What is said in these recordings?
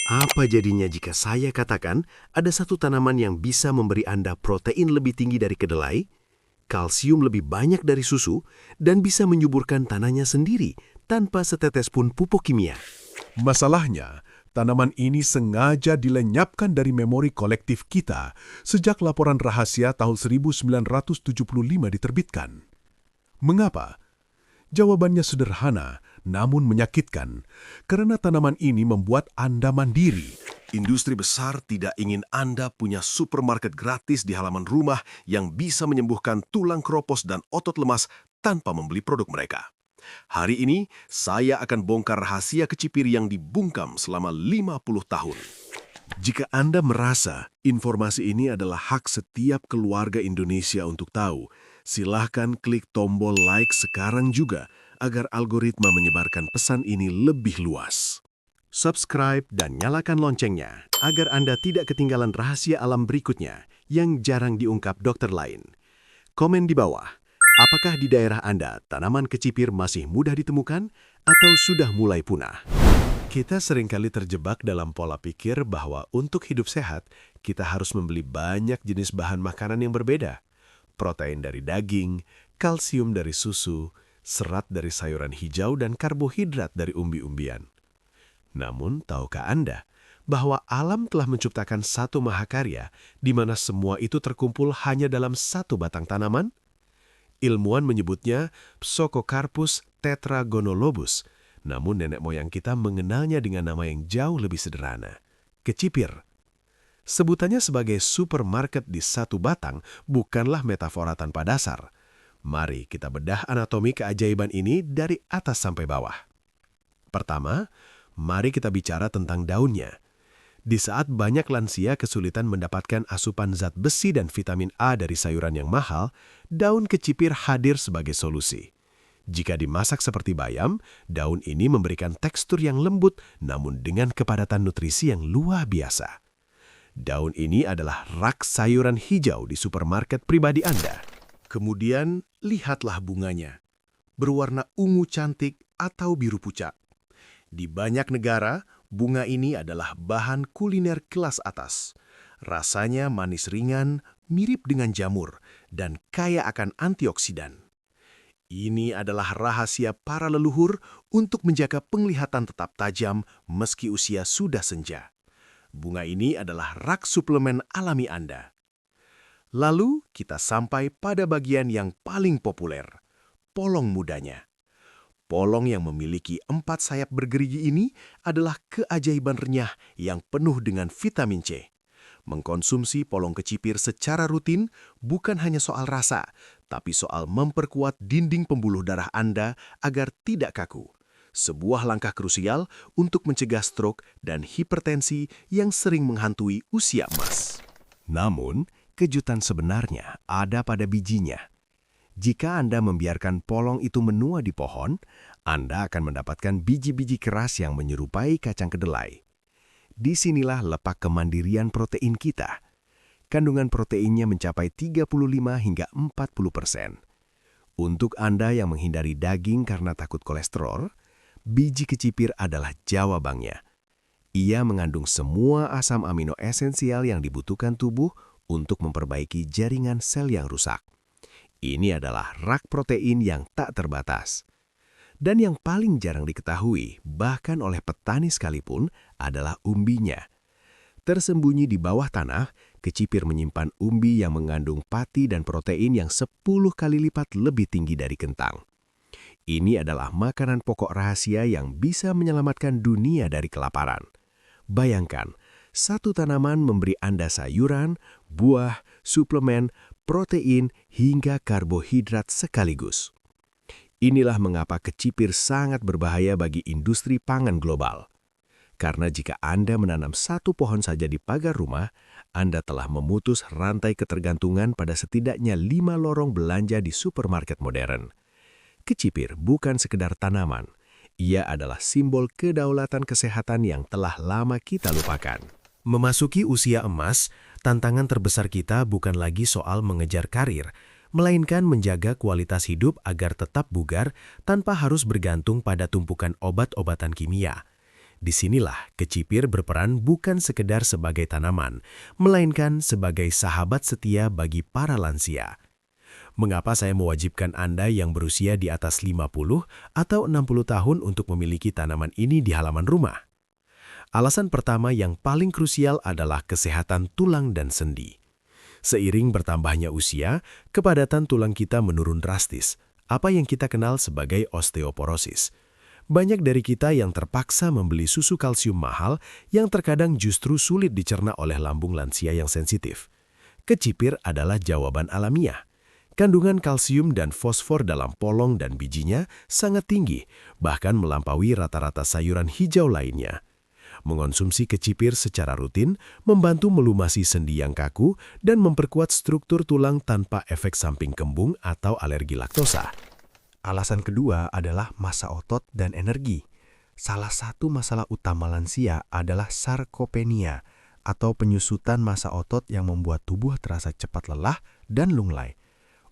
Apa jadinya jika saya katakan ada satu tanaman yang bisa memberi Anda protein lebih tinggi dari kedelai, kalsium lebih banyak dari susu, dan bisa menyuburkan tanahnya sendiri tanpa setetes pun pupuk kimia? Masalahnya, tanaman ini sengaja dilenyapkan dari memori kolektif kita sejak laporan rahasia tahun 1975 diterbitkan. Mengapa? Jawabannya sederhana, namun menyakitkan, karena tanaman ini membuat Anda mandiri. Industri besar tidak ingin Anda punya supermarket gratis di halaman rumah yang bisa menyembuhkan tulang keropos dan otot lemas tanpa membeli produk mereka. Hari ini, saya akan bongkar rahasia kecipir yang dibungkam selama 50 tahun. Jika Anda merasa informasi ini adalah hak setiap keluarga Indonesia untuk tahu, silahkan klik tombol like sekarang juga agar algoritma menyebarkan pesan ini lebih luas. Subscribe dan nyalakan loncengnya agar Anda tidak ketinggalan rahasia alam berikutnya yang jarang diungkap dokter lain. Komen di bawah, apakah di daerah Anda tanaman kecipir masih mudah ditemukan atau sudah mulai punah? Kita seringkali terjebak dalam pola pikir bahwa untuk hidup sehat, kita harus membeli banyak jenis bahan makanan yang berbeda. Protein dari daging, kalsium dari susu, serat dari sayuran hijau, dan karbohidrat dari umbi-umbian. Namun, tahukah Anda bahwa alam telah menciptakan satu mahakarya di mana semua itu terkumpul hanya dalam satu batang tanaman? Ilmuwan menyebutnya Pseucocarpus tetragonolobus, namun nenek moyang kita mengenalnya dengan nama yang jauh lebih sederhana, kecipir. Sebutannya sebagai supermarket di satu batang bukanlah metafora tanpa dasar. Mari kita bedah anatomi keajaiban ini dari atas sampai bawah. Pertama, mari kita bicara tentang daunnya. Di saat banyak lansia kesulitan mendapatkan asupan zat besi dan vitamin A dari sayuran yang mahal, daun kecipir hadir sebagai solusi. Jika dimasak seperti bayam, daun ini memberikan tekstur yang lembut namun dengan kepadatan nutrisi yang luar biasa. Daun ini adalah rak sayuran hijau di supermarket pribadi Anda. Kemudian, lihatlah bunganya. Berwarna ungu cantik atau biru pucat. Di banyak negara, bunga ini adalah bahan kuliner kelas atas. Rasanya manis ringan, mirip dengan jamur, dan kaya akan antioksidan. Ini adalah rahasia para leluhur untuk menjaga penglihatan tetap tajam meski usia sudah senja. Bunga ini adalah rak suplemen alami Anda. Lalu kita sampai pada bagian yang paling populer, polong mudanya. Polong yang memiliki 4 sayap bergerigi ini adalah keajaiban renyah yang penuh dengan vitamin C. Mengkonsumsi polong kecipir secara rutin bukan hanya soal rasa, tapi soal memperkuat dinding pembuluh darah Anda agar tidak kaku. Sebuah langkah krusial untuk mencegah stroke dan hipertensi yang sering menghantui usia emas. Namun, kejutan sebenarnya ada pada bijinya. Jika Anda membiarkan polong itu menua di pohon, Anda akan mendapatkan biji-biji keras yang menyerupai kacang kedelai. Disinilah letak kemandirian protein kita. Kandungan proteinnya mencapai 35 hingga 40%. Untuk Anda yang menghindari daging karena takut kolesterol, biji kecipir adalah jawabannya. Ia mengandung semua asam amino esensial yang dibutuhkan tubuh untuk memperbaiki jaringan sel yang rusak. Ini adalah rak protein yang tak terbatas. Dan yang paling jarang diketahui, bahkan oleh petani sekalipun, adalah umbinya. Tersembunyi di bawah tanah, kecipir menyimpan umbi yang mengandung pati dan protein yang 10 kali lipat lebih tinggi dari kentang. Ini adalah makanan pokok rahasia yang bisa menyelamatkan dunia dari kelaparan. Bayangkan, satu tanaman memberi Anda sayuran, buah, suplemen, protein, hingga karbohidrat sekaligus. Inilah mengapa kecipir sangat berbahaya bagi industri pangan global. Karena jika Anda menanam satu pohon saja di pagar rumah, Anda telah memutus rantai ketergantungan pada setidaknya 5 lorong belanja di supermarket modern. Kecipir bukan sekedar tanaman. Ia adalah simbol kedaulatan kesehatan yang telah lama kita lupakan. Memasuki usia emas, tantangan terbesar kita bukan lagi soal mengejar karir, melainkan menjaga kualitas hidup agar tetap bugar tanpa harus bergantung pada tumpukan obat-obatan kimia. Disinilah kecipir berperan bukan sekedar sebagai tanaman, melainkan sebagai sahabat setia bagi para lansia. Mengapa saya mewajibkan Anda yang berusia di atas 50 atau 60 tahun untuk memiliki tanaman ini di halaman rumah? Alasan pertama yang paling krusial adalah kesehatan tulang dan sendi. Seiring bertambahnya usia, kepadatan tulang kita menurun drastis, apa yang kita kenal sebagai osteoporosis. Banyak dari kita yang terpaksa membeli susu kalsium mahal yang terkadang justru sulit dicerna oleh lambung lansia yang sensitif. Kecipir adalah jawaban alamiah. Kandungan kalsium dan fosfor dalam polong dan bijinya sangat tinggi, bahkan melampaui rata-rata sayuran hijau lainnya. Mengonsumsi kecipir secara rutin membantu melumasi sendi yang kaku dan memperkuat struktur tulang tanpa efek samping kembung atau alergi laktosa. Alasan kedua adalah massa otot dan energi. Salah satu masalah utama lansia adalah sarkopenia atau penyusutan massa otot yang membuat tubuh terasa cepat lelah dan lunglai.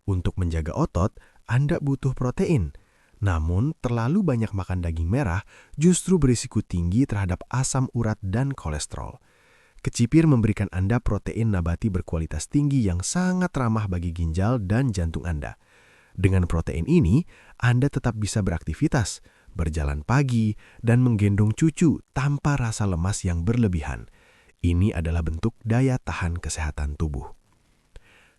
Untuk menjaga otot, Anda butuh protein. Namun, terlalu banyak makan daging merah justru berisiko tinggi terhadap asam urat dan kolesterol. Kecipir memberikan Anda protein nabati berkualitas tinggi yang sangat ramah bagi ginjal dan jantung Anda. Dengan protein ini, Anda tetap bisa beraktivitas, berjalan pagi, dan menggendong cucu tanpa rasa lemas yang berlebihan. Ini adalah bentuk daya tahan kesehatan tubuh.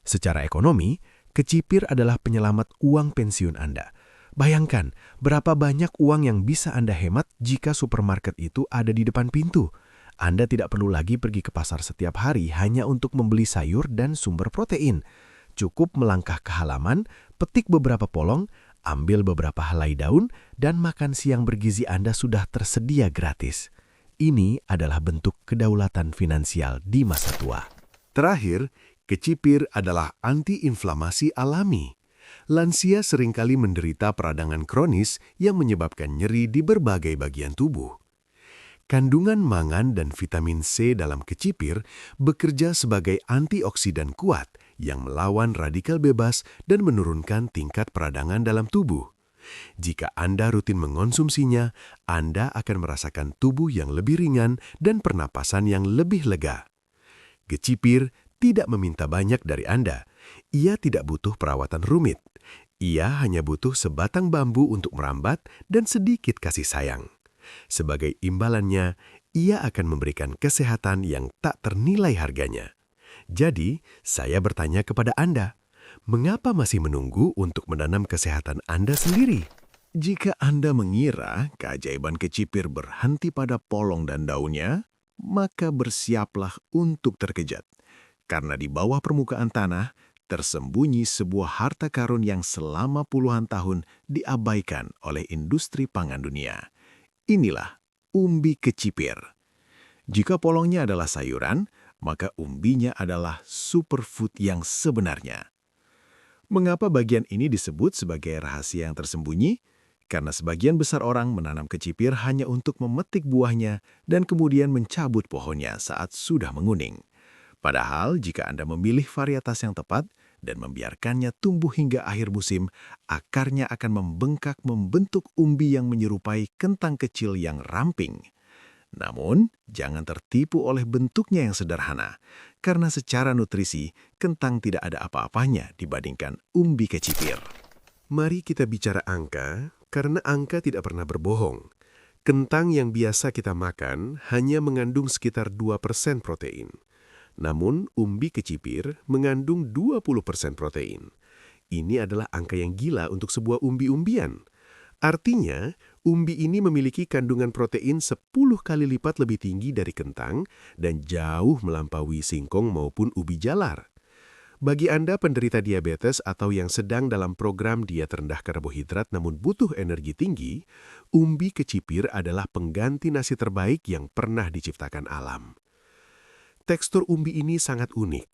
Secara ekonomi, kecipir adalah penyelamat uang pensiun Anda. Bayangkan berapa banyak uang yang bisa Anda hemat jika supermarket itu ada di depan pintu. Anda tidak perlu lagi pergi ke pasar setiap hari hanya untuk membeli sayur dan sumber protein. Cukup melangkah ke halaman, petik beberapa polong, ambil beberapa helai daun, dan makan siang bergizi Anda sudah tersedia gratis. Ini adalah bentuk kedaulatan finansial di masa tua. Terakhir, kecipir adalah antiinflamasi alami. Lansia seringkali menderita peradangan kronis yang menyebabkan nyeri di berbagai bagian tubuh. Kandungan mangan dan vitamin C dalam kecipir bekerja sebagai antioksidan kuat yang melawan radikal bebas dan menurunkan tingkat peradangan dalam tubuh. Jika Anda rutin mengonsumsinya, Anda akan merasakan tubuh yang lebih ringan dan pernapasan yang lebih lega. Kecipir tidak meminta banyak dari Anda. Ia tidak butuh perawatan rumit. Ia hanya butuh sebatang bambu untuk merambat dan sedikit kasih sayang. Sebagai imbalannya, ia akan memberikan kesehatan yang tak ternilai harganya. Jadi, saya bertanya kepada Anda, mengapa masih menunggu untuk menanam kesehatan Anda sendiri? Jika Anda mengira keajaiban kecipir berhenti pada polong dan daunnya, maka bersiaplah untuk terkejut. Karena di bawah permukaan tanah, tersembunyi sebuah harta karun yang selama puluhan tahun diabaikan oleh industri pangan dunia. Inilah umbi kecipir. Jika polongnya adalah sayuran, maka umbinya adalah superfood yang sebenarnya. Mengapa bagian ini disebut sebagai rahasia yang tersembunyi? Karena sebagian besar orang menanam kecipir hanya untuk memetik buahnya dan kemudian mencabut pohonnya saat sudah menguning. Padahal jika Anda memilih varietas yang tepat dan membiarkannya tumbuh hingga akhir musim, akarnya akan membengkak membentuk umbi yang menyerupai kentang kecil yang ramping. Namun, jangan tertipu oleh bentuknya yang sederhana, karena secara nutrisi, kentang tidak ada apa-apanya dibandingkan umbi kecipir. Mari kita bicara angka, karena angka tidak pernah berbohong. Kentang yang biasa kita makan hanya mengandung sekitar 2% protein. Namun, umbi kecipir mengandung 20% protein. Ini adalah angka yang gila untuk sebuah umbi-umbian. Artinya, umbi ini memiliki kandungan protein 10 kali lipat lebih tinggi dari kentang dan jauh melampaui singkong maupun ubi jalar. Bagi Anda penderita diabetes atau yang sedang dalam program diet rendah karbohidrat namun butuh energi tinggi, umbi kecipir adalah pengganti nasi terbaik yang pernah diciptakan alam. Tekstur umbi ini sangat unik,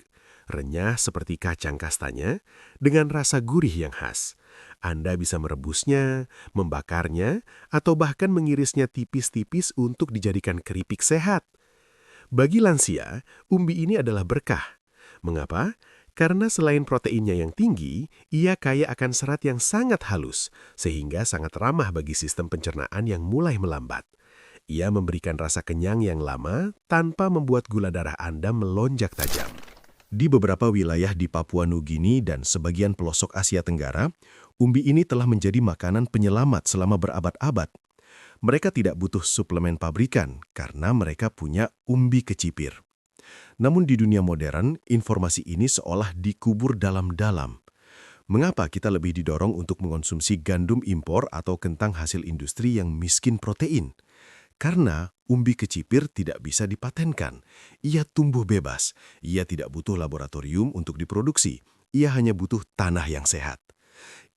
renyah seperti kacang kastanya, dengan rasa gurih yang khas. Anda bisa merebusnya, membakarnya, atau bahkan mengirisnya tipis-tipis untuk dijadikan keripik sehat. Bagi lansia, umbi ini adalah berkah. Mengapa? Karena selain proteinnya yang tinggi, ia kaya akan serat yang sangat halus, sehingga sangat ramah bagi sistem pencernaan yang mulai melambat. Ia memberikan rasa kenyang yang lama tanpa membuat gula darah Anda melonjak tajam. Di beberapa wilayah di Papua Nugini dan sebagian pelosok Asia Tenggara, umbi ini telah menjadi makanan penyelamat selama berabad-abad. Mereka tidak butuh suplemen pabrikan karena mereka punya umbi kecipir. Namun di dunia modern, informasi ini seolah dikubur dalam-dalam. Mengapa kita lebih didorong untuk mengonsumsi gandum impor atau kentang hasil industri yang miskin protein? Karena umbi kecipir tidak bisa dipatenkan. Ia tumbuh bebas. Ia tidak butuh laboratorium untuk diproduksi. Ia hanya butuh tanah yang sehat.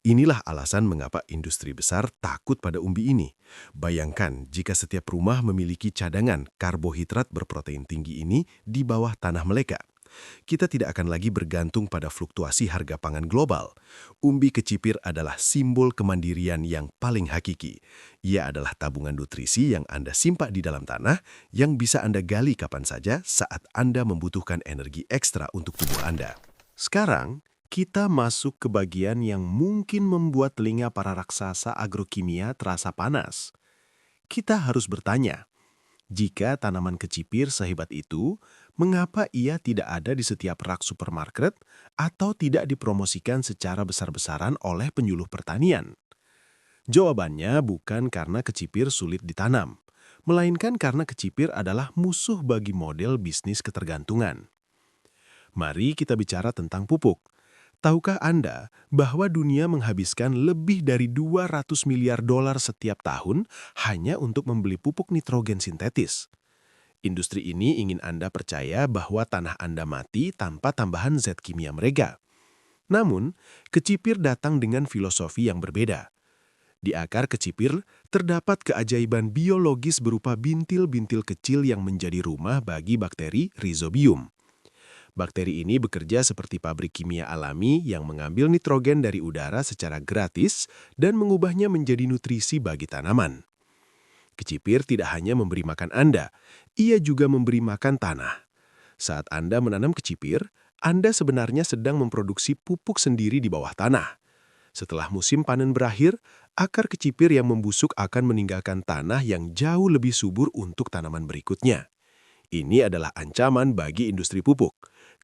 Inilah alasan mengapa industri besar takut pada umbi ini. Bayangkan jika setiap rumah memiliki cadangan karbohidrat berprotein tinggi ini di bawah tanah mereka. Kita tidak akan lagi bergantung pada fluktuasi harga pangan global. Umbi kecipir adalah simbol kemandirian yang paling hakiki. Ia adalah tabungan nutrisi yang Anda simpan di dalam tanah yang bisa Anda gali kapan saja saat Anda membutuhkan energi ekstra untuk tubuh Anda. Sekarang, kita masuk ke bagian yang mungkin membuat telinga para raksasa agrokimia terasa panas. Kita harus bertanya, jika tanaman kecipir sehebat itu, mengapa ia tidak ada di setiap rak supermarket atau tidak dipromosikan secara besar-besaran oleh penyuluh pertanian? Jawabannya bukan karena kecipir sulit ditanam, melainkan karena kecipir adalah musuh bagi model bisnis ketergantungan. Mari kita bicara tentang pupuk. Tahukah Anda bahwa dunia menghabiskan lebih dari 200 miliar dolar setiap tahun hanya untuk membeli pupuk nitrogen sintetis? Industri ini ingin Anda percaya bahwa tanah Anda mati tanpa tambahan zat kimia mereka. Namun, kecipir datang dengan filosofi yang berbeda. Di akar kecipir terdapat keajaiban biologis berupa bintil-bintil kecil yang menjadi rumah bagi bakteri Rhizobium. Bakteri ini bekerja seperti pabrik kimia alami yang mengambil nitrogen dari udara secara gratis dan mengubahnya menjadi nutrisi bagi tanaman. Kecipir tidak hanya memberi makan Anda, ia juga memberi makan tanah. Saat Anda menanam kecipir, Anda sebenarnya sedang memproduksi pupuk sendiri di bawah tanah. Setelah musim panen berakhir, akar kecipir yang membusuk akan meninggalkan tanah yang jauh lebih subur untuk tanaman berikutnya. Ini adalah ancaman bagi industri pupuk,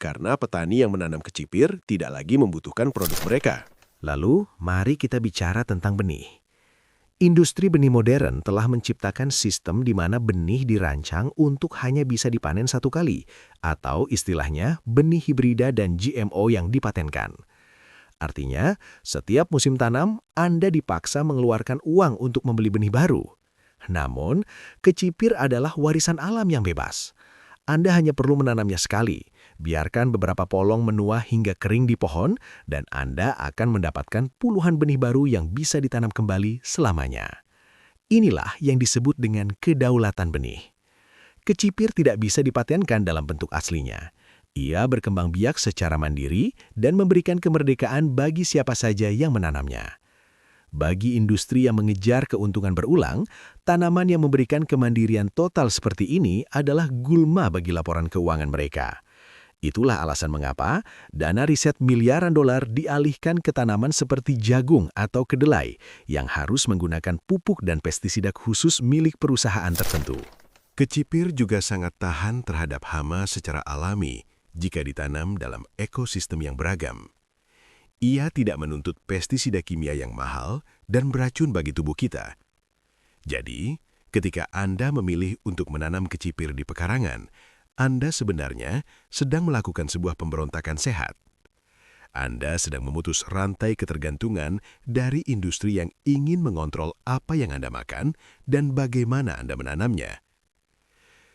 karena petani yang menanam kecipir tidak lagi membutuhkan produk mereka. Lalu, mari kita bicara tentang benih. Industri benih modern telah menciptakan sistem di mana benih dirancang untuk hanya bisa dipanen satu kali, atau istilahnya benih hibrida dan GMO yang dipatenkan. Artinya, setiap musim tanam, Anda dipaksa mengeluarkan uang untuk membeli benih baru. Namun, kecipir adalah warisan alam yang bebas. Anda hanya perlu menanamnya sekali, biarkan beberapa polong menua hingga kering di pohon, dan Anda akan mendapatkan puluhan benih baru yang bisa ditanam kembali selamanya. Inilah yang disebut dengan kedaulatan benih. Kecipir tidak bisa dipatenkan dalam bentuk aslinya. Ia berkembang biak secara mandiri dan memberikan kemerdekaan bagi siapa saja yang menanamnya. Bagi industri yang mengejar keuntungan berulang, tanaman yang memberikan kemandirian total seperti ini adalah gulma bagi laporan keuangan mereka. Itulah alasan mengapa dana riset miliaran dolar dialihkan ke tanaman seperti jagung atau kedelai yang harus menggunakan pupuk dan pestisida khusus milik perusahaan tertentu. Kecipir juga sangat tahan terhadap hama secara alami jika ditanam dalam ekosistem yang beragam. Ia tidak menuntut pestisida kimia yang mahal dan beracun bagi tubuh kita. Jadi, ketika Anda memilih untuk menanam kecipir di pekarangan, Anda sebenarnya sedang melakukan sebuah pemberontakan sehat. Anda sedang memutus rantai ketergantungan dari industri yang ingin mengontrol apa yang Anda makan dan bagaimana Anda menanamnya.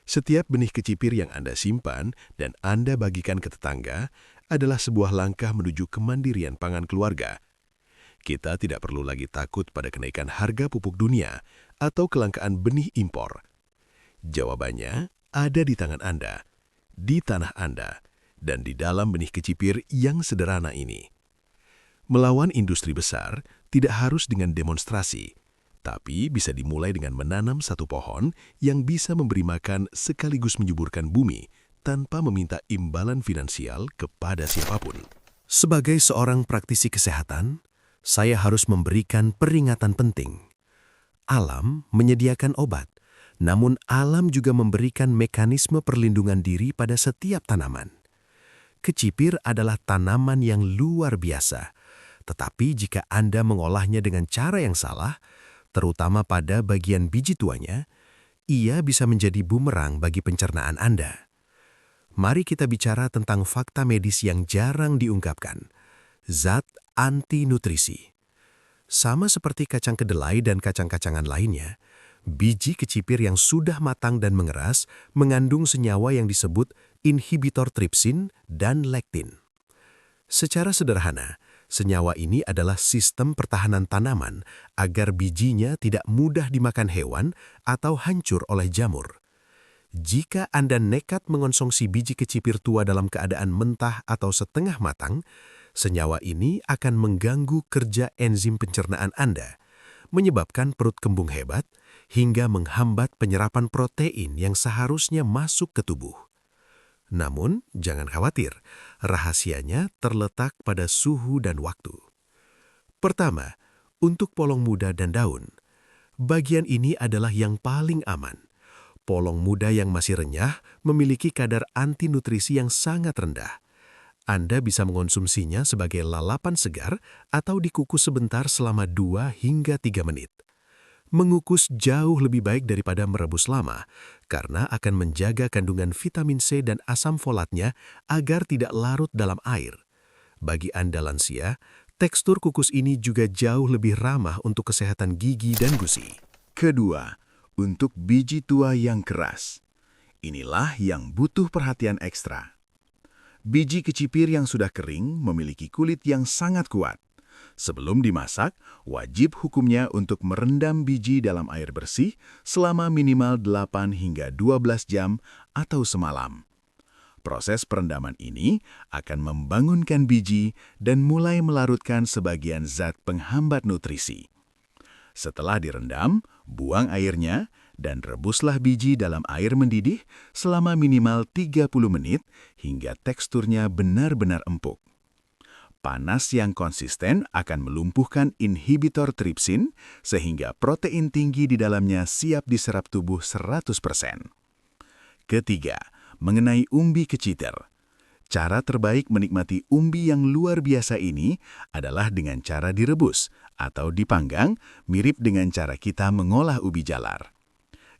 Setiap benih kecipir yang Anda simpan dan Anda bagikan ke tetangga adalah sebuah langkah menuju kemandirian pangan keluarga. Kita tidak perlu lagi takut pada kenaikan harga pupuk dunia atau kelangkaan benih impor. Jawabannya ada di tangan Anda, di tanah Anda, dan di dalam benih kecipir yang sederhana ini. Melawan industri besar tidak harus dengan demonstrasi, tapi bisa dimulai dengan menanam satu pohon yang bisa memberi makan sekaligus menyuburkan bumi tanpa meminta imbalan finansial kepada siapapun. Sebagai seorang praktisi kesehatan, saya harus memberikan peringatan penting. Alam menyediakan obat, Namun alam juga memberikan mekanisme perlindungan diri pada setiap tanaman. Kecipir adalah tanaman yang luar biasa, tetapi jika Anda mengolahnya dengan cara yang salah, terutama pada bagian biji tuanya, ia bisa menjadi bumerang bagi pencernaan Anda. Mari kita bicara tentang fakta medis yang jarang diungkapkan. Zat anti nutrisi. Sama seperti kacang kedelai dan kacang-kacangan lainnya, biji kecipir yang sudah matang dan mengeras mengandung senyawa yang disebut inhibitor tripsin dan lektin. Secara sederhana, senyawa ini adalah sistem pertahanan tanaman agar bijinya tidak mudah dimakan hewan atau hancur oleh jamur. Jika Anda nekat mengonsumsi biji kecipir tua dalam keadaan mentah atau setengah matang, senyawa ini akan mengganggu kerja enzim pencernaan Anda, menyebabkan perut kembung hebat, hingga menghambat penyerapan protein yang seharusnya masuk ke tubuh. Namun, jangan khawatir, rahasianya terletak pada suhu dan waktu. Pertama, untuk polong muda dan daun. Bagian ini adalah yang paling aman. Polong muda yang masih renyah memiliki kadar antinutrisi yang sangat rendah. Anda bisa mengonsumsinya sebagai lalapan segar atau dikukus sebentar selama 2 hingga 3 menit. Mengukus jauh lebih baik daripada merebus lama, karena akan menjaga kandungan vitamin C dan asam folatnya agar tidak larut dalam air. Bagi Anda lansia, tekstur kukus ini juga jauh lebih ramah untuk kesehatan gigi dan gusi. Kedua, untuk biji tua yang keras. Inilah yang butuh perhatian ekstra. Biji kecipir yang sudah kering memiliki kulit yang sangat kuat. Sebelum dimasak, wajib hukumnya untuk merendam biji dalam air bersih selama minimal 8 hingga 12 jam atau semalam. Proses perendaman ini akan membangunkan biji dan mulai melarutkan sebagian zat penghambat nutrisi. Setelah direndam, buang airnya dan rebuslah biji dalam air mendidih selama minimal 30 menit hingga teksturnya benar-benar empuk. Panas yang konsisten akan melumpuhkan inhibitor tripsin sehingga protein tinggi di dalamnya siap diserap tubuh 100%. Ketiga, mengenai umbi kecipir. Cara terbaik menikmati umbi yang luar biasa ini adalah dengan cara direbus atau dipanggang, mirip dengan cara kita mengolah ubi jalar.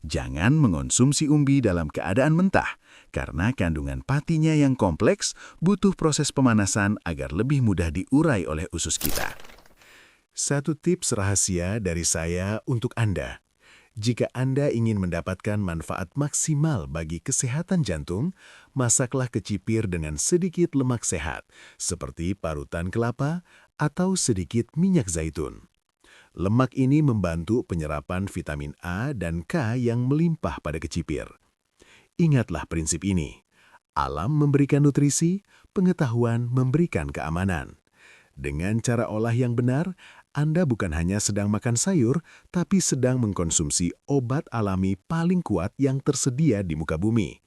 Jangan mengonsumsi umbi dalam keadaan mentah, karena kandungan patinya yang kompleks butuh proses pemanasan agar lebih mudah diurai oleh usus kita. Satu tips rahasia dari saya untuk Anda. Jika Anda ingin mendapatkan manfaat maksimal bagi kesehatan jantung, masaklah kecipir dengan sedikit lemak sehat, seperti parutan kelapa atau sedikit minyak zaitun. Lemak ini membantu penyerapan vitamin A dan K yang melimpah pada kecipir. Ingatlah prinsip ini. Alam memberikan nutrisi, pengetahuan memberikan keamanan. Dengan cara olah yang benar, Anda bukan hanya sedang makan sayur, tapi sedang mengkonsumsi obat alami paling kuat yang tersedia di muka bumi.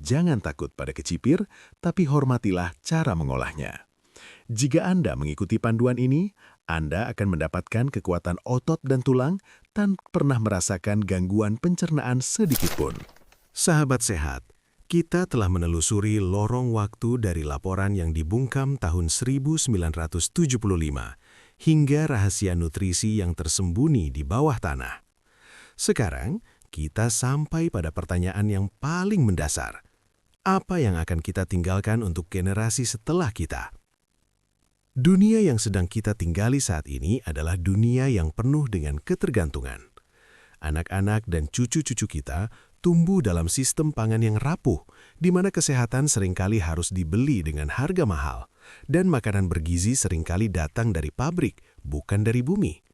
Jangan takut pada kecipir, tapi hormatilah cara mengolahnya. Jika Anda mengikuti panduan ini, Anda akan mendapatkan kekuatan otot dan tulang tanpa pernah merasakan gangguan pencernaan sedikit pun. Sahabat sehat, kita telah menelusuri lorong waktu dari laporan yang dibungkam tahun 1975 hingga rahasia nutrisi yang tersembunyi di bawah tanah. Sekarang, kita sampai pada pertanyaan yang paling mendasar. Apa yang akan kita tinggalkan untuk generasi setelah kita? Dunia yang sedang kita tinggali saat ini adalah dunia yang penuh dengan ketergantungan. Anak-anak dan cucu-cucu kita tumbuh dalam sistem pangan yang rapuh, di mana kesehatan seringkali harus dibeli dengan harga mahal, dan makanan bergizi seringkali datang dari pabrik, bukan dari bumi.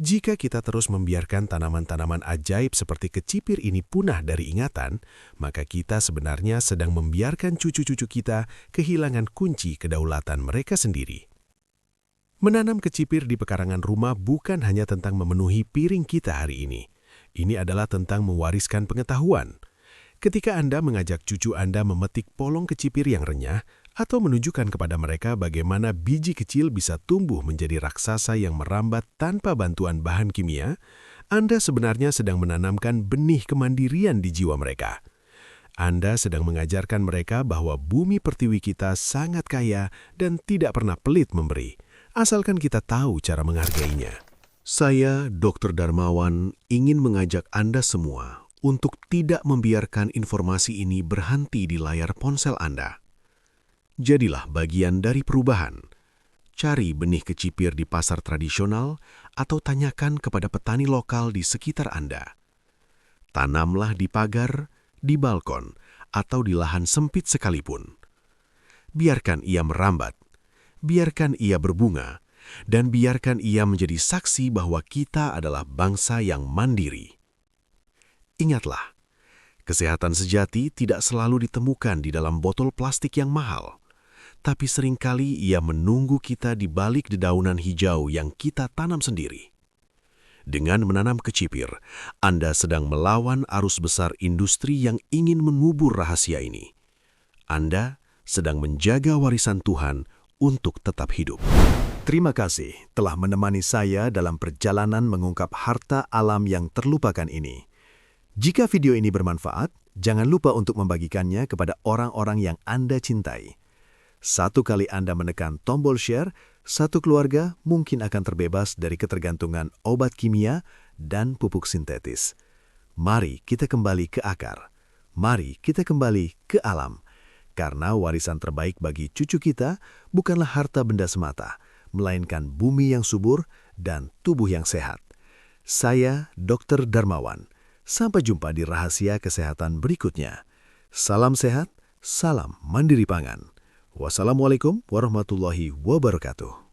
Jika kita terus membiarkan tanaman-tanaman ajaib seperti kecipir ini punah dari ingatan, maka kita sebenarnya sedang membiarkan cucu-cucu kita kehilangan kunci kedaulatan mereka sendiri. Menanam kecipir di pekarangan rumah bukan hanya tentang memenuhi piring kita hari ini. Ini adalah tentang mewariskan pengetahuan. Ketika Anda mengajak cucu Anda memetik polong kecipir yang renyah atau menunjukkan kepada mereka bagaimana biji kecil bisa tumbuh menjadi raksasa yang merambat tanpa bantuan bahan kimia, Anda sebenarnya sedang menanamkan benih kemandirian di jiwa mereka. Anda sedang mengajarkan mereka bahwa bumi pertiwi kita sangat kaya dan tidak pernah pelit memberi, asalkan kita tahu cara menghargainya. Saya, Dr. Darmawan, ingin mengajak Anda semua untuk tidak membiarkan informasi ini berhenti di layar ponsel Anda. Jadilah bagian dari perubahan. Cari benih kecipir di pasar tradisional atau tanyakan kepada petani lokal di sekitar Anda. Tanamlah di pagar, di balkon, atau di lahan sempit sekalipun. Biarkan ia merambat, biarkan ia berbunga, dan biarkan ia menjadi saksi bahwa kita adalah bangsa yang mandiri. Ingatlah, kesehatan sejati tidak selalu ditemukan di dalam botol plastik yang mahal, tapi seringkali ia menunggu kita di balik dedaunan hijau yang kita tanam sendiri. Dengan menanam kecipir, Anda sedang melawan arus besar industri yang ingin mengubur rahasia ini. Anda sedang menjaga warisan Tuhan untuk tetap hidup. Terima kasih telah menemani saya dalam perjalanan mengungkap harta alam yang terlupakan ini. Jika video ini bermanfaat, jangan lupa untuk membagikannya kepada orang-orang yang Anda cintai. Satu kali Anda menekan tombol share, satu keluarga mungkin akan terbebas dari ketergantungan obat kimia dan pupuk sintetis. Mari kita kembali ke akar. Mari kita kembali ke alam. Karena warisan terbaik bagi cucu kita bukanlah harta benda semata, melainkan bumi yang subur dan tubuh yang sehat. Saya Dr. Darmawan. Sampai jumpa di Rahasia Kesehatan berikutnya. Salam sehat, salam mandiri pangan. Wassalamualaikum warahmatullahi wabarakatuh.